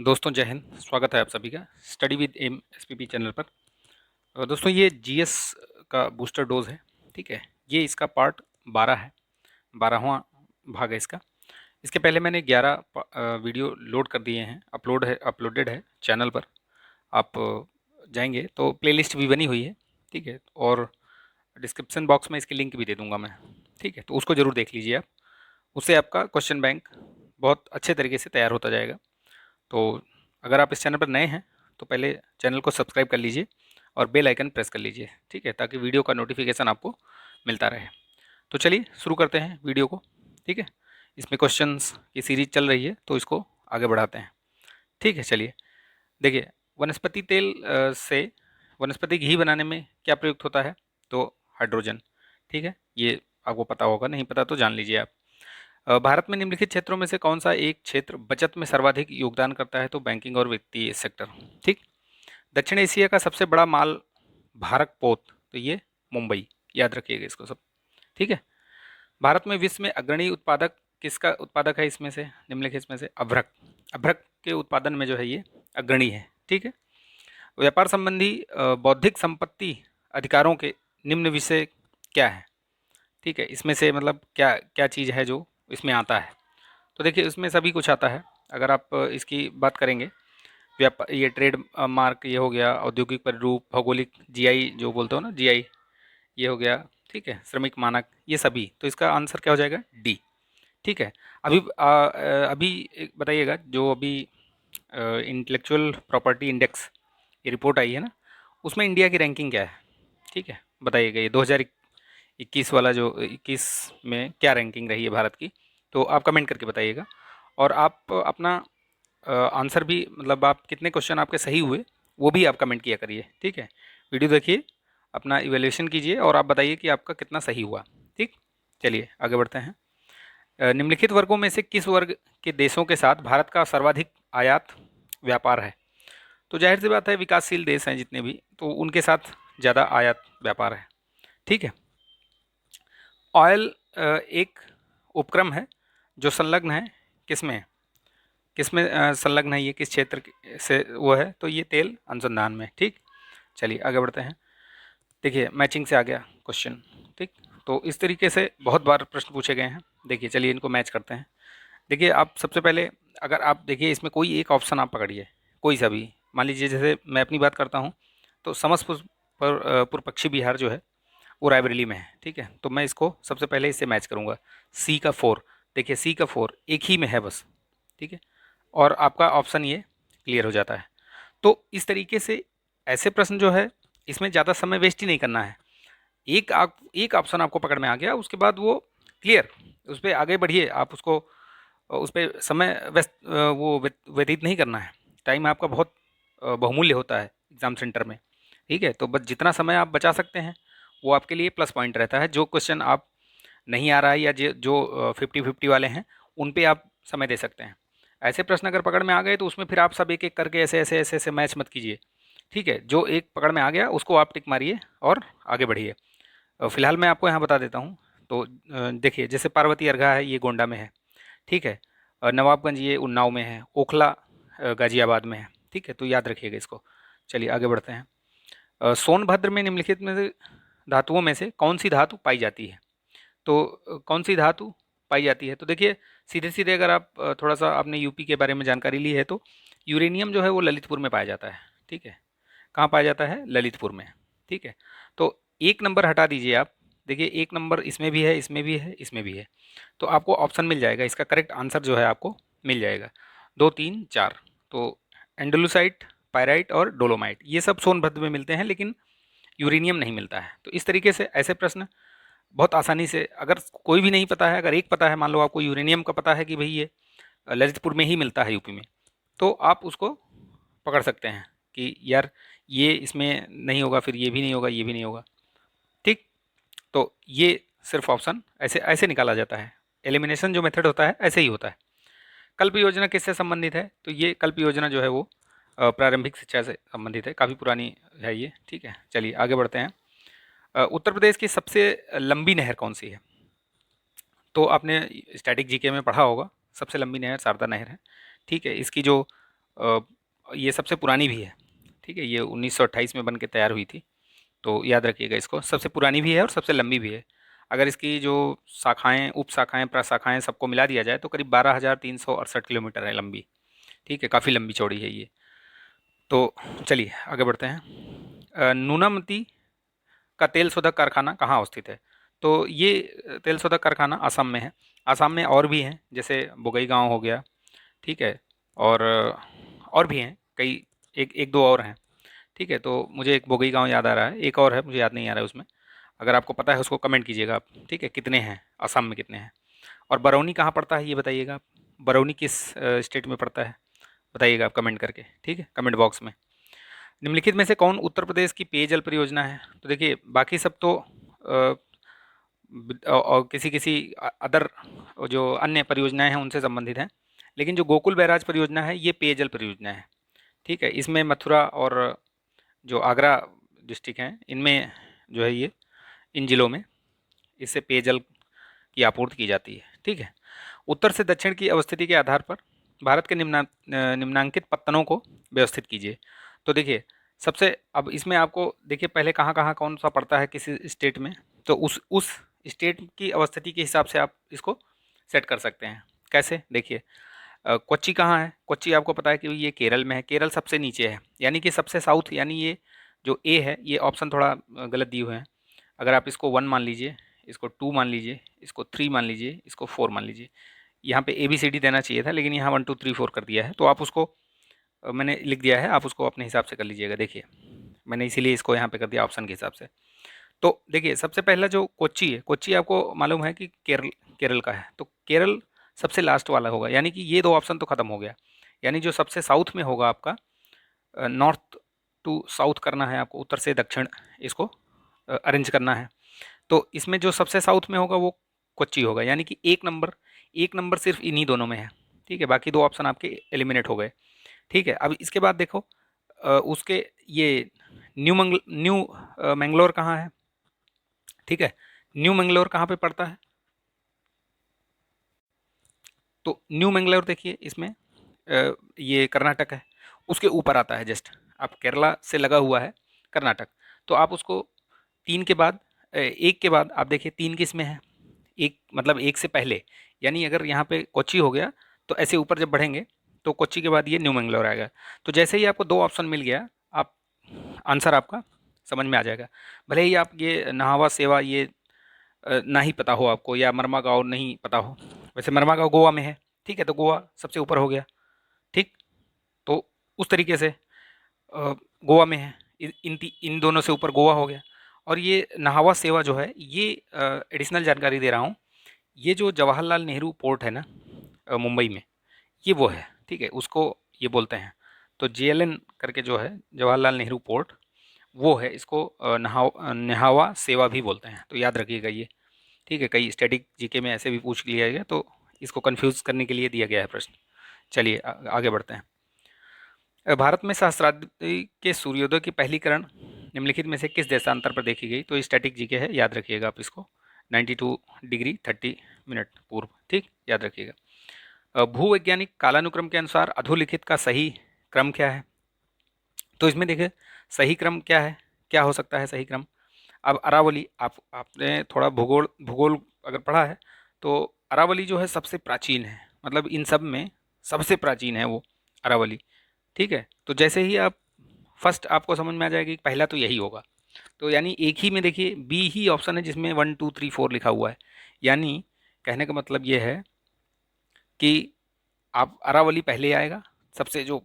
दोस्तों जय हिंद। स्वागत है आप सभी का study with M SPP channel पर। दोस्तों ये जीएस का बूस्टर डोज है। ठीक है, ये इसका पार्ट 12 है, 12वां भाग है इसका। इसके पहले मैंने 11 वीडियो लोड कर दिए हैं, अपलोडेड है चैनल पर। आप जाएंगे तो प्लेलिस्ट भी बनी हुई है। ठीक है, और डिस्क्रिप्शन बॉक्स में इसकी लिंक भी दे दूंगा मैं। ठीक है, तो उसको ज़रूर देख लीजिए आप। उससे आपका क्वेश्चन बैंक बहुत अच्छे तरीके से तैयार होता जाएगा। तो अगर आप इस चैनल पर नए हैं तो पहले चैनल को सब्सक्राइब कर लीजिए और बेल आइकन प्रेस कर लीजिए। ठीक है, ताकि वीडियो का नोटिफिकेशन आपको मिलता रहे। तो चलिए शुरू करते हैं वीडियो को। ठीक है, इसमें क्वेश्चंस की सीरीज चल रही है तो इसको आगे बढ़ाते हैं। ठीक है, चलिए देखिए, वनस्पति तेल से वनस्पति घी बनाने में क्या प्रयुक्त होता है? तो हाइड्रोजन। ठीक है, ये आपको पता होगा, नहीं पता तो जान लीजिए आप। भारत में निम्नलिखित क्षेत्रों में से कौन सा एक क्षेत्र बचत में सर्वाधिक योगदान करता है? तो बैंकिंग और वित्तीय सेक्टर। ठीक। दक्षिण एशिया का सबसे बड़ा माल भारत पोत, तो ये मुंबई, याद रखिएगा इसको सब। ठीक है। भारत में विश्व में अग्रणी उत्पादक किसका उत्पादक है? इसमें से निम्नलिखित में से अभ्रक। अभ्रक के उत्पादन में जो है ये अग्रणी है। ठीक है। व्यापार संबंधी बौद्धिक संपत्ति अधिकारों के निम्न विषय क्या है? ठीक है, इसमें से मतलब क्या क्या चीज़ है जो इसमें आता है? तो देखिए, इसमें सभी कुछ आता है। अगर आप इसकी बात करेंगे, व्यापार, ये ट्रेड मार्क ये हो गया, औद्योगिक प्रारूप, भौगोलिक जीआई जो बोलते हो ना, जीआई ये हो गया। ठीक है, श्रमिक मानक, ये सभी। तो इसका आंसर क्या हो जाएगा? डी। ठीक है। अभी एक बताइएगा, जो अभी इंटेलेक्चुअल प्रॉपर्टी इंडेक्स ये रिपोर्ट आई है ना, उसमें इंडिया की रैंकिंग क्या है? ठीक है, बताइएगा। ये 2021 वाला, जो 21 में क्या रैंकिंग रही है भारत की? तो आप कमेंट करके बताइएगा। और आप अपना आंसर भी, मतलब आप कितने क्वेश्चन आपके सही हुए वो भी आप कमेंट किया करिए। ठीक है, वीडियो देखिए, अपना इवैल्यूएशन कीजिए और आप बताइए कि आपका कितना सही हुआ। ठीक। चलिए आगे बढ़ते हैं। निम्नलिखित वर्गों में से किस वर्ग के देशों के साथ भारत का सर्वाधिक आयात व्यापार है? तो जाहिर सी बात है, विकासशील देश हैं जितने भी, तो उनके साथ ज़्यादा आयात व्यापार है। ठीक है। ऑयल एक उपक्रम है जो संलग्न है किसमें? किसमें संलग्न है ये, किस क्षेत्र से वो है? तो ये तेल अनुसंधान में। ठीक। चलिए आगे बढ़ते हैं। देखिए, मैचिंग से आ गया क्वेश्चन। ठीक। तो इस तरीके से बहुत बार प्रश्न पूछे गए हैं। देखिए, चलिए इनको मैच करते हैं। देखिए, आप सबसे पहले, अगर आप देखिए इसमें कोई एक ऑप्शन आप पकड़िए, कोई सा भी। मान लीजिए जैसे मैं अपनी बात करता हूँ, तो समस्तपुर पूर्व पक्षी बिहार जो है वो रायबरेली में है। ठीक है, तो मैं इसको सबसे पहले इससे मैच करूँगा। सी का 4। देखिए, सी का 4 एक ही में है बस। ठीक है, और आपका ऑप्शन ये क्लियर हो जाता है। तो इस तरीके से ऐसे प्रश्न जो है, इसमें ज़्यादा समय वेस्ट ही नहीं करना है। एक ऑप्शन आपको पकड़ में आ गया, उसके बाद वो क्लियर, उस पर आगे बढ़िए। आप उसको, उस पर समय व्यतीत नहीं करना है। टाइम आपका बहुत बहुमूल्य होता है एग्ज़ाम सेंटर में। ठीक है, तो बस जितना समय आप बचा सकते हैं वो आपके लिए प्लस पॉइंट रहता है। जो क्वेश्चन आप नहीं आ रहा है, या जो 50-50 वाले हैं, उन पे आप समय दे सकते हैं। ऐसे प्रश्न अगर पकड़ में आ गए तो उसमें फिर आप सब एक एक करके ऐसे ऐसे ऐसे ऐसे मैच मत कीजिए। ठीक है, जो एक पकड़ में आ गया उसको आप टिक मारिए और आगे बढ़िए। फिलहाल मैं आपको यहाँ बता देता हूँ। तो देखिए, जैसे पार्वती अर्घा है, ये गोंडा में है। ठीक है। नवाबगंज ये उन्नाव में है। ओखला गाजियाबाद में है। ठीक है, तो याद रखिएगा इसको। चलिए आगे बढ़ते हैं। सोनभद्र में निम्नलिखित में से धातुओं में से कौन सी धातु पाई जाती है? तो कौन सी धातु पाई जाती है? तो देखिए, सीधे सीधे अगर आप थोड़ा सा आपने यूपी के बारे में जानकारी ली है, तो यूरेनियम जो है वो ललितपुर में पाया जाता है। ठीक है, कहाँ पाया जाता है? ललितपुर में। ठीक है, तो एक नंबर हटा दीजिए आप। देखिए, एक नंबर इसमें भी है, इसमें भी है, इसमें भी है। तो आपको ऑप्शन मिल जाएगा, इसका करेक्ट आंसर जो है आपको मिल जाएगा। 2 3 4। तो एंडोलुसाइट, पायराइट और डोलोमाइट, ये सब सोनभद्र में मिलते हैं, लेकिन यूरेनियम नहीं मिलता है। तो इस तरीके से ऐसे प्रश्न बहुत आसानी से, अगर कोई भी नहीं पता है, अगर एक पता है, मान लो आपको यूरेनियम का पता है कि भाई ये ललितपुर में ही मिलता है, यूपी में, तो आप उसको पकड़ सकते हैं कि यार ये इसमें नहीं होगा, फिर ये भी नहीं होगा, ये भी नहीं होगा। ठीक। तो ये सिर्फ ऑप्शन ऐसे ऐसे निकाला जाता है। एलिमिनेशन जो मेथड होता है ऐसे ही होता है। कल्प योजना किससे संबंधित है? तो ये कल्प योजना जो है वो प्रारंभिक शिक्षा से संबंधित है, काफ़ी पुरानी है ये। ठीक है, चलिए आगे बढ़ते हैं। उत्तर प्रदेश की सबसे लंबी नहर कौन सी है? तो आपने स्टैटिक जीके में पढ़ा होगा, सबसे लंबी नहर शारदा नहर है। ठीक है, इसकी जो ये सबसे पुरानी भी है, ठीक है। ये 1928 में बन के तैयार हुई थी, तो याद रखिएगा इसको। सबसे पुरानी भी है और सबसे लंबी भी है। अगर इसकी जो शाखाएं, उप शाखाएं, प्रशाखाएं सबको मिला दिया जाए तो करीब 12,368 किलोमीटर है लंबी, ठीक है। काफ़ी लंबी चौड़ी है ये। तो चलिए आगे बढ़ते हैं। नूनामती का तेल शोधक कारखाना कहाँ अवस्थित है? तो ये तेल शोधक कारखाना असम में है। असम में और भी हैं, जैसे बोगईगांव हो गया, ठीक है। और भी हैं कई, एक एक दो और हैं, ठीक है। तो मुझे एक बोगईगांव याद आ रहा है, एक और है मुझे याद नहीं आ रहा है उसमें। अगर आपको पता है उसको कमेंट कीजिएगा आप, ठीक है। कितने हैं असम में, कितने हैं? और बरौनी कहाँ पड़ता है ये बताइएगा आप। बरौनी किस स्टेट में पड़ता है बताइएगा आप कमेंट करके, ठीक है, कमेंट बॉक्स में। निम्नलिखित में से कौन उत्तर प्रदेश की पेयजल परियोजना है? तो देखिए बाकी सब तो और किसी किसी अदर जो अन्य परियोजनाएं हैं उनसे संबंधित हैं, लेकिन जो गोकुल बैराज परियोजना है ये पेयजल परियोजना है, ठीक है। इसमें मथुरा और जो आगरा डिस्ट्रिक्ट हैं इनमें जो है ये, इन जिलों में इससे पेयजल की आपूर्ति की जाती है, ठीक है। उत्तर से दक्षिण की अवस्थिति के आधार पर भारत के निम्नांकित पत्तनों को व्यवस्थित कीजिए। तो देखिए सबसे, अब इसमें आपको देखिए पहले कहाँ कहाँ कौन सा पड़ता है किसी स्टेट में, तो उस स्टेट की अवस्थिति के हिसाब से आप इसको सेट कर सकते हैं। कैसे? देखिए कोच्चि कहाँ है? कोच्चि आपको पता है कि ये केरल में है। केरल सबसे नीचे है, यानी कि सबसे साउथ, यानी ये जो ए है ये ऑप्शन थोड़ा गलत दिए हुए हैं। अगर आप इसको 1 मान लीजिए, इसको 2 मान लीजिए, इसको 3 मान लीजिए, इसको 4 मान लीजिए। यहाँ पे ABCD देना चाहिए था, लेकिन यहाँ 1 2 3 4 कर दिया है, तो आप उसको मैंने लिख दिया है, आप उसको अपने हिसाब से कर लीजिएगा। देखिए मैंने इसीलिए इसको यहाँ पे कर दिया ऑप्शन के हिसाब से। तो देखिए सबसे पहला जो कोच्चि है, कोच्चि आपको मालूम है कि केरल केरल का है, तो केरल सबसे लास्ट वाला होगा, यानी कि ये दो ऑप्शन तो खत्म हो गया। यानी जो सबसे साउथ में होगा आपका, नॉर्थ टू साउथ करना है आपको, उत्तर से दक्षिण इसको अरेंज करना है। तो इसमें जो सबसे साउथ में होगा वो कोच्चि होगा, यानी कि एक नंबर सिर्फ इन्हीं दोनों में है, ठीक है। बाकी दो ऑप्शन आपके एलिमिनेट हो गए, ठीक है। अब इसके बाद देखो उसके ये न्यू मैंगलोर कहाँ है, ठीक है। न्यू मैंगलोर कहाँ पे पड़ता है? तो न्यू मैंगलोर देखिए इसमें ये कर्नाटक है, उसके ऊपर आता है जस्ट। आप केरला से लगा हुआ है कर्नाटक, तो आप उसको तीन के बाद, एक के बाद आप देखिए तीन किस में है, एक मतलब एक से पहले, यानी अगर यहाँ पे कोच्चि हो गया तो ऐसे ऊपर जब बढ़ेंगे तो कोच्चि के बाद ये न्यू मैंगलोर आएगा। तो जैसे ही आपको दो ऑप्शन मिल गया, आप आंसर आपका समझ में आ जाएगा। भले ही आप ये नहावा सेवा ये ना ही पता हो आपको, या मरमा गाँव नहीं पता हो। वैसे मरमा गाँव गोवा में है, ठीक है, तो गोवा सबसे ऊपर हो गया, ठीक। तो उस तरीके से गोवा में है, इन दोनों से ऊपर गोवा हो गया। और ये नहावा सेवा जो है ये एडिशनल जानकारी दे रहा हूँ, ये जो जवाहरलाल नेहरू पोर्ट है ना मुंबई में, ये वो है, ठीक है, उसको ये बोलते हैं। तो JLN करके जो है जवाहरलाल नेहरू पोर्ट, वो है, इसको नहावा सेवा भी बोलते हैं, तो याद रखिएगा ये, ठीक है। कई स्टैटिक जीके में ऐसे भी पूछ लिया गया, तो इसको कंफ्यूज करने के लिए दिया गया है प्रश्न। चलिए आगे बढ़ते हैं। भारत में सहस्राब्दी के सूर्योदय की पहली किरण निम्नलिखित में से किस देशांतर पर देखी गई? तो ये स्टैटिक जीके है, याद रखिएगा आप इसको। 92 डिग्री 30 मिनट पूर्व, ठीक, याद रखिएगा। भूवैज्ञानिक कालानुक्रम के अनुसार अधोलिखित का सही क्रम क्या है? तो इसमें देखिए सही क्रम क्या है, क्या हो सकता है सही क्रम? अब अरावली, आपने थोड़ा भूगोल भूगोल अगर पढ़ा है, तो अरावली जो है सबसे प्राचीन है, मतलब इन सब में सबसे प्राचीन है वो अरावली, ठीक है। तो जैसे ही आप फर्स्ट आपको समझ में आ जाएगा कि पहला तो यही होगा, तो यानी एक ही में देखिए बी ही ऑप्शन है जिसमें 1 2 3 4 लिखा हुआ है। यानी कहने का मतलब ये है कि आप अरावली पहले आएगा, सबसे जो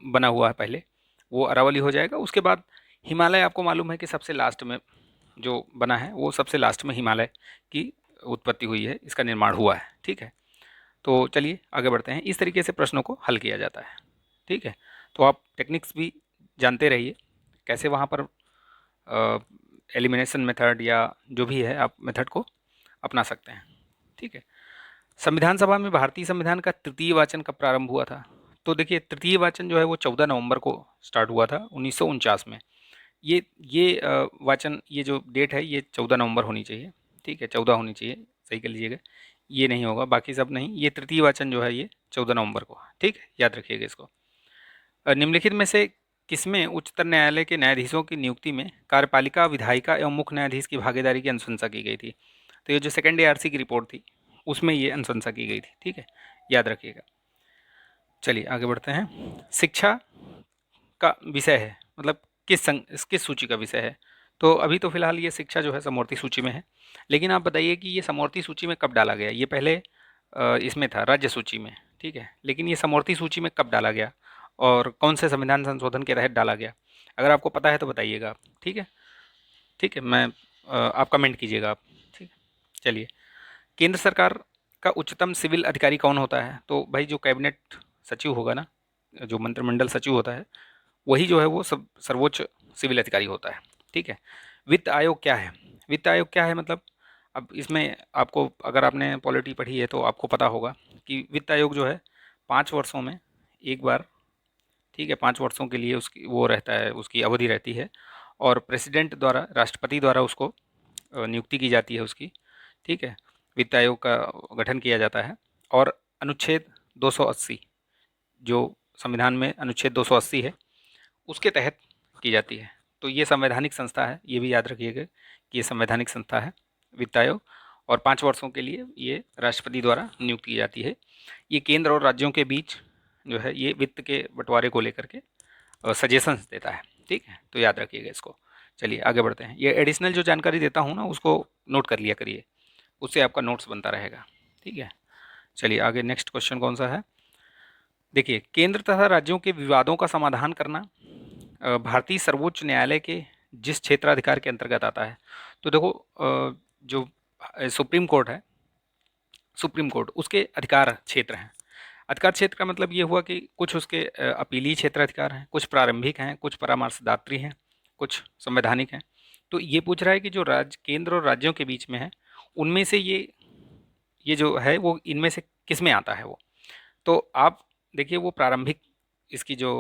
बना हुआ है पहले वो अरावली हो जाएगा। उसके बाद हिमालय, आपको मालूम है कि सबसे लास्ट में जो बना है वो सबसे लास्ट में हिमालय की उत्पत्ति हुई है, इसका निर्माण हुआ है, ठीक है। तो चलिए आगे बढ़ते हैं। इस तरीके से प्रश्नों को हल किया जाता है, ठीक है। तो आप टेक्निक्स भी जानते रहिए, कैसे वहाँ पर एलिमिनेशन मेथड या जो भी है आप मेथड को अपना सकते हैं, ठीक है। संविधान सभा में भारतीय संविधान का तृतीय वाचन कब प्रारंभ हुआ था? तो देखिए तृतीय वाचन जो है वो 14 नवंबर को स्टार्ट हुआ था 1949 में। ये वाचन, ये जो डेट है ये 14 नवंबर होनी चाहिए, ठीक है, 14 होनी चाहिए, सही कर लीजिएगा। ये नहीं होगा, बाकी सब नहीं, ये तृतीय वाचन जो है ये 14 नवंबर को, ठीक है, याद रखिएगा इसको। निम्नलिखित में से किसमें उच्चतम न्यायालय के न्यायाधीशों की नियुक्ति में कार्यपालिका, विधायिका एवं मुख्य न्यायाधीश की भागीदारी की अनुशंसा की गई थी? तो ये जो सेकेंड ARC की रिपोर्ट थी उसमें ये अनुशंसा की गई थी। ठीक है, याद रखिएगा। चलिए आगे बढ़ते हैं। शिक्षा का विषय है, मतलब किस सूची का विषय है? तो अभी तो फिलहाल ये शिक्षा जो है समवर्ती सूची में है, लेकिन आप बताइए कि ये समवर्ती सूची में कब डाला गया? ये पहले इसमें था राज्य सूची में, ठीक है, लेकिन ये समवर्ती सूची में कब डाला गया और कौन से संविधान संशोधन के तहत डाला गया? अगर आपको पता है तो बताइएगा आप। ठीक है, ठीक है, मैं आप कमेंट कीजिएगा आप। ठीक है, चलिए। केंद्र सरकार का उच्चतम सिविल अधिकारी कौन होता है? तो भाई जो कैबिनेट सचिव होगा ना, जो मंत्रिमंडल सचिव होता है, वही जो है वो सब सर्वोच्च सिविल अधिकारी होता है। ठीक है। वित्त आयोग क्या है? वित्त आयोग क्या है मतलब, अब इसमें आपको, अगर आपने पॉलिटी पढ़ी है तो आपको पता होगा कि वित्त आयोग जो है 5 वर्षों में एक बार, ठीक है, 5 वर्षों के लिए उसकी वो रहता है, उसकी अवधि रहती है, और प्रेसिडेंट द्वारा, राष्ट्रपति द्वारा उसको नियुक्ति की जाती है उसकी। ठीक है, वित्त आयोग का गठन किया जाता है, और अनुच्छेद 280, जो संविधान में अनुच्छेद 280 है, उसके तहत की जाती है। तो ये संवैधानिक संस्था है, ये भी याद रखिएगा कि ये संवैधानिक संस्था है वित्त आयोग, और 5 वर्षों के लिए ये राष्ट्रपति द्वारा नियुक्त की जाती है। ये केंद्र और राज्यों के बीच जो है ये वित्त के बंटवारे को लेकर के सजेशंस देता है। ठीक है, तो याद रखिएगा इसको। चलिए आगे बढ़ते हैं। ये एडिशनल जो जानकारी देता हूँ ना, उसको नोट कर लिया करिए, उससे आपका नोट्स बनता रहेगा। ठीक है, चलिए आगे। नेक्स्ट क्वेश्चन कौन सा है? देखिए, केंद्र तथा राज्यों के विवादों का समाधान करना भारतीय सर्वोच्च न्यायालय के जिस क्षेत्राधिकार के अंतर्गत आता है। तो देखो, जो सुप्रीम कोर्ट है, सुप्रीम कोर्ट उसके अधिकार क्षेत्र हैं। अधिकार क्षेत्र का मतलब ये हुआ कि कुछ उसके अपीलीय क्षेत्राधिकार हैं, कुछ प्रारंभिक हैं, कुछ परामर्शदात्री हैं, कुछ संवैधानिक हैं। तो ये पूछ रहा है कि जो राज्य, केंद्र और राज्यों के बीच में है, उनमें से ये जो है वो इनमें से किस में आता है वो? तो आप देखिए, वो प्रारंभिक, इसकी जो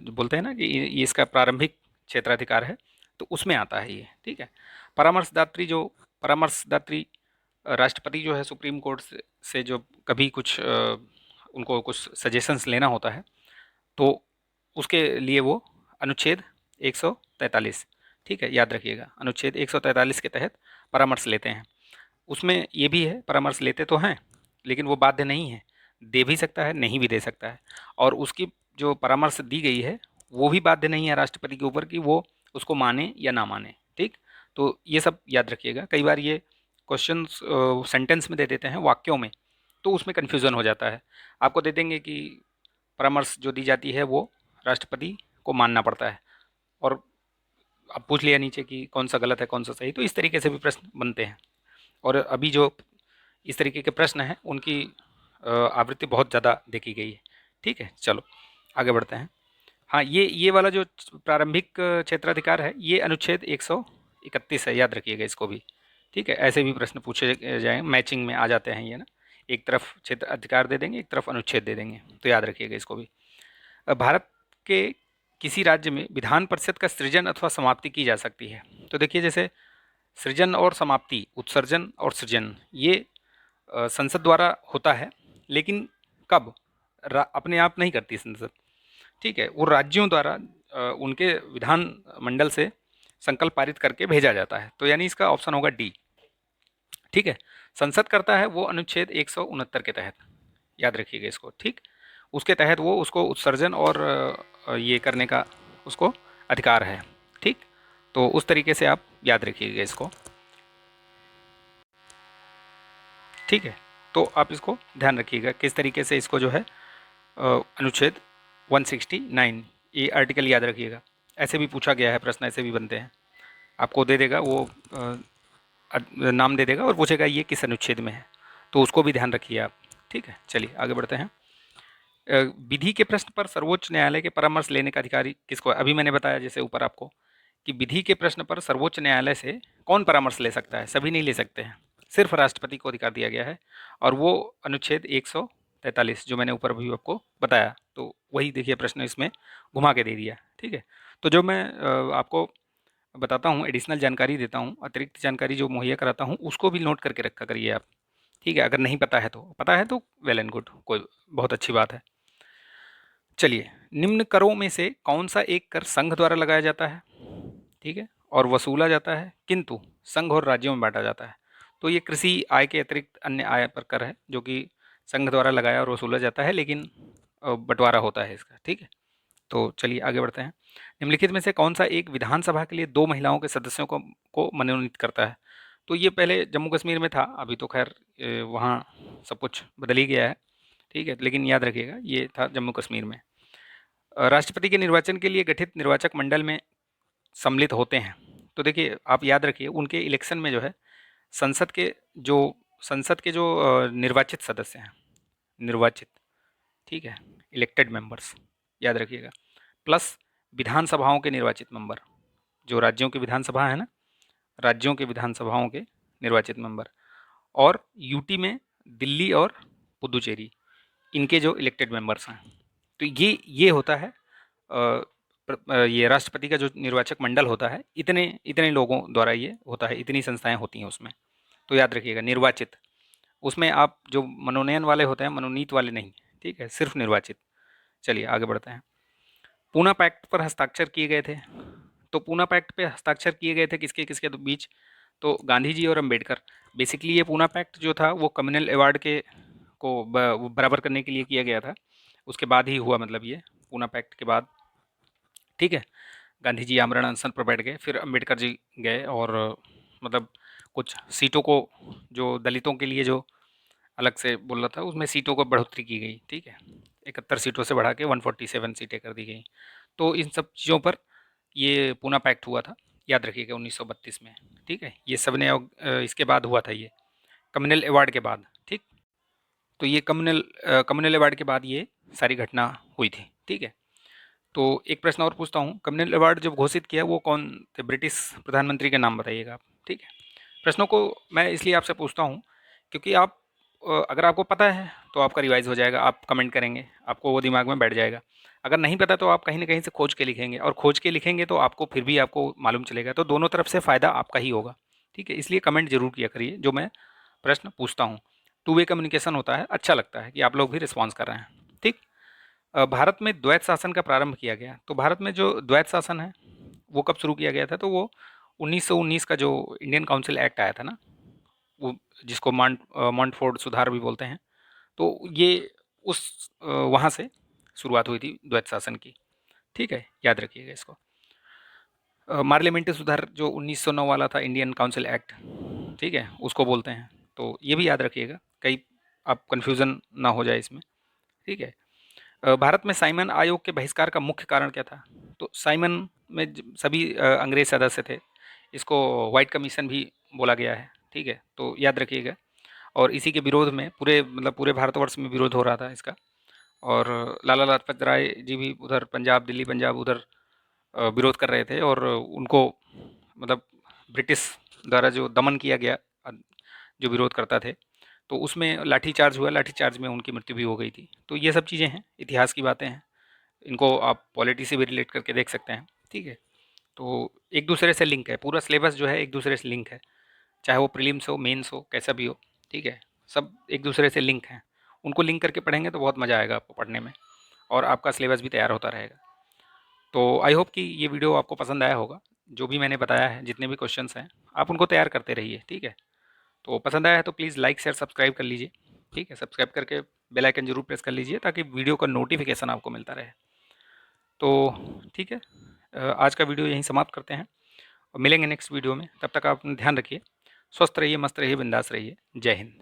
बोलते हैं ना कि ये इसका प्रारंभिक क्षेत्राधिकार है, तो उसमें आता है ये। ठीक है। परामर्शदात्री राष्ट्रपति जो है सुप्रीम कोर्ट से जो कभी कुछ उनको कुछ सजेशंस लेना होता है, तो उसके लिए वो अनुच्छेद 143, ठीक है, याद रखिएगा, अनुच्छेद 143 के तहत परामर्श लेते हैं। उसमें ये भी है, परामर्श लेते तो हैं लेकिन वो बाध्य नहीं है, दे भी सकता है, नहीं भी दे सकता है, और उसकी जो परामर्श दी गई है वो भी बाध्य नहीं है राष्ट्रपति के ऊपर कि वो उसको माने या ना माने। ठीक, तो ये सब याद रखिएगा। कई बार ये क्वेश्चन सेंटेंस में दे देते हैं, वाक्यों में, तो उसमें कन्फ्यूज़न हो जाता है। आपको दे देंगे कि परामर्श जो दी जाती है वो राष्ट्रपति को मानना पड़ता है, और अब पूछ लिया नीचे कि कौन सा गलत है कौन सा सही, तो इस तरीके से भी प्रश्न बनते हैं। और अभी जो इस तरीके के प्रश्न हैं उनकी आवृत्ति बहुत ज़्यादा देखी गई है। ठीक है, चलो आगे बढ़ते हैं। हाँ, ये वाला जो प्रारंभिक क्षेत्राधिकार है, ये अनुच्छेद 131 है, याद रखिएगा इसको भी। ठीक है, ऐसे भी प्रश्न पूछे जाएँ, मैचिंग में आ जाते हैं ये ना, एक तरफ क्षेत्र अधिकार दे देंगे, एक तरफ अनुच्छेद दे देंगे, तो याद रखिएगा इसको भी। भारत के किसी राज्य में विधान परिषद का सृजन अथवा समाप्ति की जा सकती है? तो देखिए, जैसे सृजन और समाप्ति, उत्सर्जन और सृजन, ये संसद द्वारा होता है, लेकिन कब? अपने आप नहीं करती संसद। ठीक है, वो राज्यों द्वारा उनके विधान मंडल से संकल्प पारित करके भेजा जाता है, तो यानी इसका ऑप्शन होगा डी। ठीक है, संसद करता है वो अनुच्छेद 169 के तहत, याद रखिएगा इसको। ठीक, उसके तहत वो उसको उत्सर्जन और ये करने का उसको अधिकार है। ठीक, तो उस तरीके से आप याद रखिएगा इसको। ठीक है, तो आप इसको ध्यान रखिएगा किस तरीके से इसको जो है अनुच्छेद 169, ये आर्टिकल याद रखिएगा। ऐसे भी पूछा गया है प्रश्न, ऐसे भी बनते हैं। आपको दे देगा वो नाम दे देगा और पूछेगा ये किस अनुच्छेद में है, तो उसको भी ध्यान रखिए आप। ठीक है, चलिए आगे बढ़ते हैं। विधि के प्रश्न पर सर्वोच्च न्यायालय के परामर्श लेने का अधिकारी किसको है? अभी मैंने बताया जैसे ऊपर आपको कि विधि के प्रश्न पर सर्वोच्च न्यायालय से कौन परामर्श ले सकता है? सभी नहीं ले सकते हैं, सिर्फ राष्ट्रपति को अधिकार दिया गया है, और वो अनुच्छेद 143 जो मैंने ऊपर अभी आपको बताया, तो वही देखिए प्रश्न इसमें घुमा के दे दिया। ठीक है, तो जो मैं आपको बताता हूँ, एडिशनल जानकारी देता हूँ, अतिरिक्त जानकारी जो मुहैया कराता हूँ, उसको भी नोट करके रखा करिए आप। ठीक है, अगर नहीं पता है तो, पता है तो वेल एंड गुड, कोई बहुत अच्छी बात है। चलिए, निम्न करों में से कौन सा एक कर संघ द्वारा लगाया जाता है, ठीक है, और वसूला जाता है, किंतु संघ और राज्यों में बांटा जाता है? तो ये कृषि आय के अतिरिक्त अन्य आय पर कर है, जो कि संघ द्वारा लगाया और वसूला जाता है, लेकिन बंटवारा होता है इसका, ठीक है। तो चलिए आगे बढ़ते हैं। निम्नलिखित में से कौन सा एक विधानसभा के लिए 2 महिलाओं के सदस्यों को मनोनीत करता है? तो ये पहले जम्मू कश्मीर में था, अभी तो खैर वहाँ सब कुछ बदल ही गया है, ठीक है, लेकिन याद रखिएगा ये था जम्मू कश्मीर में। राष्ट्रपति के निर्वाचन के लिए गठित निर्वाचक मंडल में सम्मिलित होते हैं। तो देखिए आप याद रखिए उनके इलेक्शन में जो है संसद के जो संसद के जो निर्वाचित सदस्य हैं, निर्वाचित, ठीक है, इलेक्टेड मेंबर्स, याद रखिएगा, प्लस विधानसभाओं के निर्वाचित मेंबर, जो राज्यों की विधानसभा है ना, राज्यों के विधानसभाओं के निर्वाचित मेंबर, और यूटी में दिल्ली और पुदुचेरी, इनके जो इलेक्टेड मेंबर्स हैं। तो ये होता है ये राष्ट्रपति का जो निर्वाचक मंडल होता है, इतने इतने लोगों द्वारा ये होता है, इतनी संस्थाएं होती हैं उसमें। तो याद रखिएगा निर्वाचित, उसमें आप जो मनोनयन वाले होते हैं, मनोनीत वाले नहीं, ठीक है, सिर्फ निर्वाचित। चलिए आगे बढ़ते हैं। पूना पैक्ट पर हस्ताक्षर किए गए थे। तो पूना पैक्ट पे हस्ताक्षर किए गए थे किसके किसके बीच? तो गांधी जी और अंबेडकर। बेसिकली ये पूना पैक्ट जो था वो कम्युनल अवार्ड के को बराबर करने के लिए किया गया था, उसके बाद ही हुआ, मतलब ये पूना पैक्ट के बाद, ठीक है। गांधी जी आमरण अनशन पर बैठ गए, फिर अंबेडकर जी गए और मतलब कुछ सीटों को, जो दलितों के लिए जो अलग से बोल रहा था, उसमें सीटों को बढ़ोतरी की गई, ठीक है, 71 सीटों से बढ़ा के 147 सीटें कर दी गई। तो इन सब चीज़ों पर ये पूना पैक्ट हुआ था, याद रखिएगा 1932 में, ठीक है। ये सब ने इसके बाद हुआ था, ये कम्युनल अवार्ड के बाद, ठीक। तो ये कम्युनल अवार्ड के बाद ये सारी घटना हुई थी, ठीक है। तो एक प्रश्न और पूछता हूँ, कम्युनल अवार्ड जब घोषित किया वो कौन थे? ब्रिटिश प्रधानमंत्री का नाम बताइएगा आप, ठीक है। प्रश्नों को मैं इसलिए आपसे पूछता हूँ क्योंकि आप अगर आपको पता है तो आपका रिवाइज हो जाएगा, आप कमेंट करेंगे, आपको वो दिमाग में बैठ जाएगा। अगर नहीं पता तो आप कहीं ना कहीं से खोज के लिखेंगे, और खोज के लिखेंगे तो आपको फिर भी आपको मालूम चलेगा, तो दोनों तरफ से फ़ायदा आपका ही होगा, ठीक है। इसलिए कमेंट जरूर किया करिए जो मैं प्रश्न पूछता हूँ। टू वे कम्युनिकेशन होता है, अच्छा लगता है कि आप लोग भी रिस्पॉन्स कर रहे हैं, ठीक। भारत में द्वैत शासन का प्रारंभ किया गया। तो भारत में जो द्वैत शासन है वो कब शुरू किया गया था? तो वो 1919 का जो इंडियन काउंसिल एक्ट आया था ना, वो जिसको मॉन्टफोर्ड सुधार भी बोलते हैं, तो ये उस वहाँ से शुरुआत हुई थी द्वैत शासन की, ठीक है, याद रखिएगा इसको। पार्लियामेंट्री सुधार जो 1909 वाला था, इंडियन काउंसिल एक्ट, ठीक है, उसको बोलते हैं। तो ये भी याद रखिएगा, कहीं आप कन्फ्यूज़न ना हो जाए इसमें, ठीक है। भारत में साइमन आयोग के बहिष्कार का मुख्य कारण क्या था? तो साइमन में सभी अंग्रेज सदस्य थे, इसको वाइट कमीशन भी बोला गया है, ठीक है, तो याद रखिएगा। और इसी के विरोध में पूरे, मतलब पूरे भारतवर्ष में विरोध हो रहा था इसका, और लाला लाजपत राय जी भी उधर पंजाब, दिल्ली पंजाब उधर विरोध कर रहे थे, और उनको मतलब ब्रिटिश द्वारा जो दमन किया गया, जो विरोध करता थे, तो उसमें लाठीचार्ज हुआ, लाठीचार्ज में उनकी मृत्यु भी हो गई थी। तो ये सब चीज़ें हैं, इतिहास की बातें हैं, इनको आप पॉलिटी से भी रिलेट करके देख सकते हैं, ठीक है। तो एक दूसरे से लिंक है, पूरा सिलेबस जो है एक दूसरे से लिंक है, चाहे वो प्रीलिम्स हो, मेंस हो, कैसा भी हो, ठीक है, सब एक दूसरे से लिंक हैं। उनको लिंक करके पढ़ेंगे तो बहुत मज़ा आएगा आपको पढ़ने में, और आपका सिलेबस भी तैयार होता रहेगा। तो आई होप कि ये वीडियो आपको पसंद आया होगा, जो भी मैंने बताया है, जितने भी क्वेश्चंस हैं आप उनको तैयार करते रहिए, ठीक है। तो पसंद आया है तो प्लीज़ लाइक शेयर सब्सक्राइब कर लीजिए, ठीक है, सब्सक्राइब करके बेल आइकन जरूर प्रेस कर लीजिए ताकि वीडियो का नोटिफिकेशन आपको मिलता रहे। तो ठीक है, आज का वीडियो यहीं समाप्त करते हैं, और मिलेंगे नेक्स्ट वीडियो में। तब तक आप अपना ध्यान रखिए, स्वस्थ रहिए, मस्त रहिए, बिंदास रहिए। जय हिंद।